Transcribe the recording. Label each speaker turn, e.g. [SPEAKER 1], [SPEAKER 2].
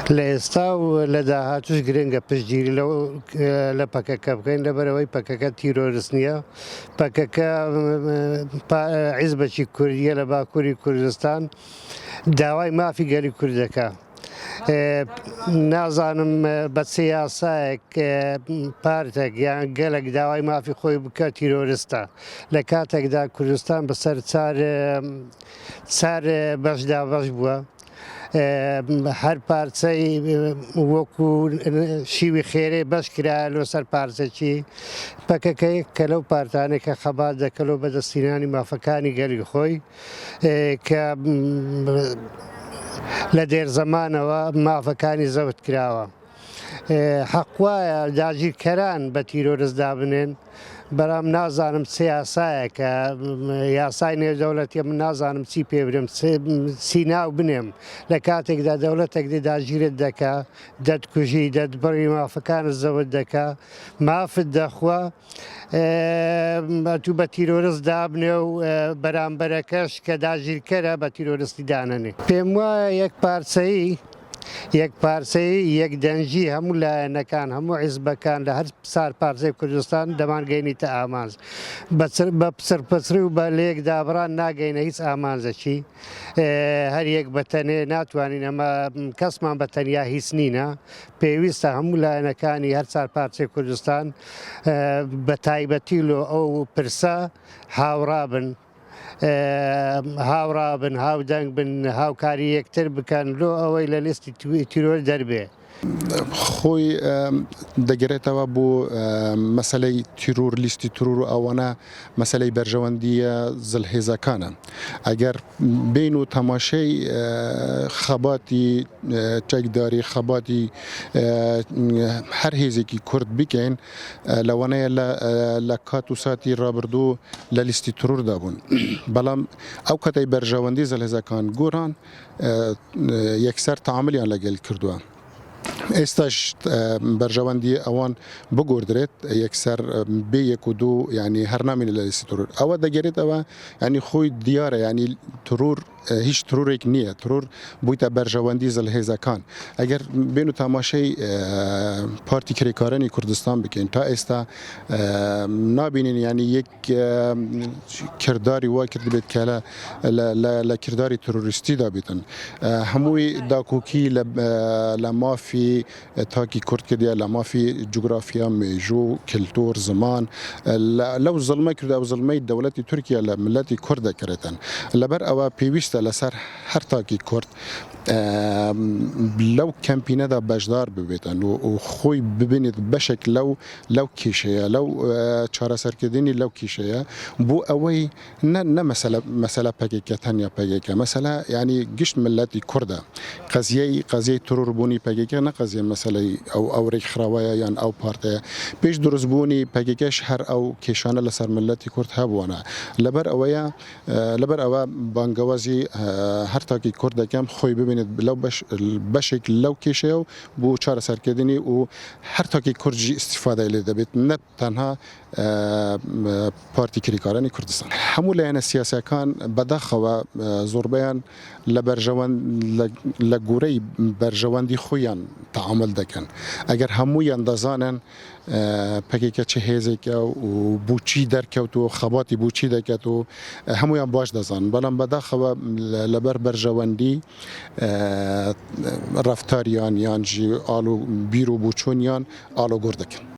[SPEAKER 1] لە ئێستا و لە داهاتوش گرنگە پشتگیری لە پەکەکە بکەین لەبەرەوەی پەکەکە تیرۆریست نییە پەکەکە حیزبێکی کوردیە لە باکووری کوردستان داوای مافی گەلی کوردەکە. نازانم بە سیاسایەک پارتێک یان گەلێک داوای مافی خۆی بکە تیرۆریستە لە کاتێکدا کوردستان بەسەر چار بەشدا بەش بووە. هەر پارچەی وەکو شیوی خێرێ بەش کرایە لەسەر پارچەکی پەکەکەی کە لەو پارتانێک کە خەبات دەکەلەوە بەدەستینانی مافەکانی گەلی خۆی کە لە دێر زەمانەوە مافەکانی زەوت کراوە. حەق وایە داگیرکەران بە تیرۆریست دابنێن بەرام نازانم سیاسایەکە یاسای نێودەوڵەتیە من نازانم چی پێ برم چی ناو بنێم لە کاتێکدا دەوڵەتێک داگیرت دەکا دەتکوژی دەتبڕی مافەکانت زەوت دەکا مافت دەخوا تو بە تیرۆریست دابنێ و بەرامبەرەکەش کە داگیرکەرە بە تیرۆریستی دانەنێ. پێم وایە یەک پارچەی یەک دەنجی هەموو لایەنەکان هەموو حیزبەکان لە هەر سار پارچەی کوردستان دەمانگەینیتە ئامانج بە پسرپچری و بە لەیەک دابڕان ناگەینە هیچ ئامانجێکی هەر یەک بەتەنێ ناتوانین ئەمە کەسمان بە تەنیا هیچ نینە پێویستە هەموو لایەنەکانی هەر چار پارچەی کوردستان بە تایبەتی لۆ ئەو پرسە هاوڕابن هاودەنگ بن هاوکاری یەکتر بکەن لۆ ئەوەی لە لیستی تیرۆر دەربێ.
[SPEAKER 2] خۆی دەگەرێتەوە بۆ مەسەلەی تیرۆر لیستی ترور و ئەوانە مەسەلەی بەرژەوەندیە زلهێزەکانە ئەگەر بین و تەماشای خەباتی چەکداری خەباتی هەر هێزێکی کورد بکەین لەوانەیە لە کات و ساتی ڕابردوو لە لیستی تروردا بوون بەڵام ئەو کەتەی بەرژەوەندی زلهێزەکان گۆڕان یەکسەر تەعاملیان لەگەل کردووە. ئێستاش بەرژەوەندی ئەوان بگۆدرێت یەکسەر بێ یەک و دوو ینی هەر نامێنێت لە لیستی ترور ئەوە دەگەرێتەوە ینی خۆی دیارە ینی ترور هیچ ترورێک نییە ترور بوویتە بەرژەوەندی زلهێزەکان ئەگەر بین و تاماشای پارتی کرێکارانی کوردستان بکەین تا ئێستا نابینین ینی یەک کردداری وا کرد بێت کە لە کردداری تروریستی دابێتن هەمووی داکۆکی لە مافی تاکی کورد کردە لە مافی جوگرافیا مێژوو کلتۆر زمان لەو زڵمە کردا و زڵمەی دەوڵەتی تورکیا لە ملەتی کورد دەکرێتن لەبەر ئەوە پێویستە لەسەر هەر تاکی کورد لەو کەمپینەدا بەشدار ببێتن و خۆی ببینێت بەشێک لەو کێشەیە لەو چارەسەرکردنی لەو کێشەیە بۆ ئەوەی مەسەلە پەکێکە تەنیا پەکێکە مەسەلە ینی گشت ملەتی کوردە قەزیەی تروربوونی پەکێکە نە قەزیە مەسەلەی ئەو ڕێکخراوایە یان ئەو پارتەیە پێش دروستبوونی پەکێکەش هەر ئەو کێشانە لەسەر ملەتی کورد هەبووانە لەبەر ئەوە بانگەوازی هەر تاکی کورد دەکەم خۆی ببینێت لەو بەشێک لەو کێشەیە و بۆ چارەسەرکردنی و هەر تاکی کوردجی ئیسیفادای لێ دەبێت نە تەنها پارتی کرێکارانی کوردستان هەموو لایەنە سیاسەکان بەداخەوە زۆربەیان لە گوورەی بەرژەوەندی خۆیان تەعامل دەکەن ئەگەر هەموویان دەزانن پەکێکە چه هێزێکە و بۆچی دەرکەوت و خەباتی بۆچی دەکەت و هەمویان باش دەزانن بەڵام بەداخەوە لەبەر بەرژەوەندی ڕەفتاریان یانجی ئاڵ و بیر و بوچۆنیان ئاڵۆگۆڕ دەکەن.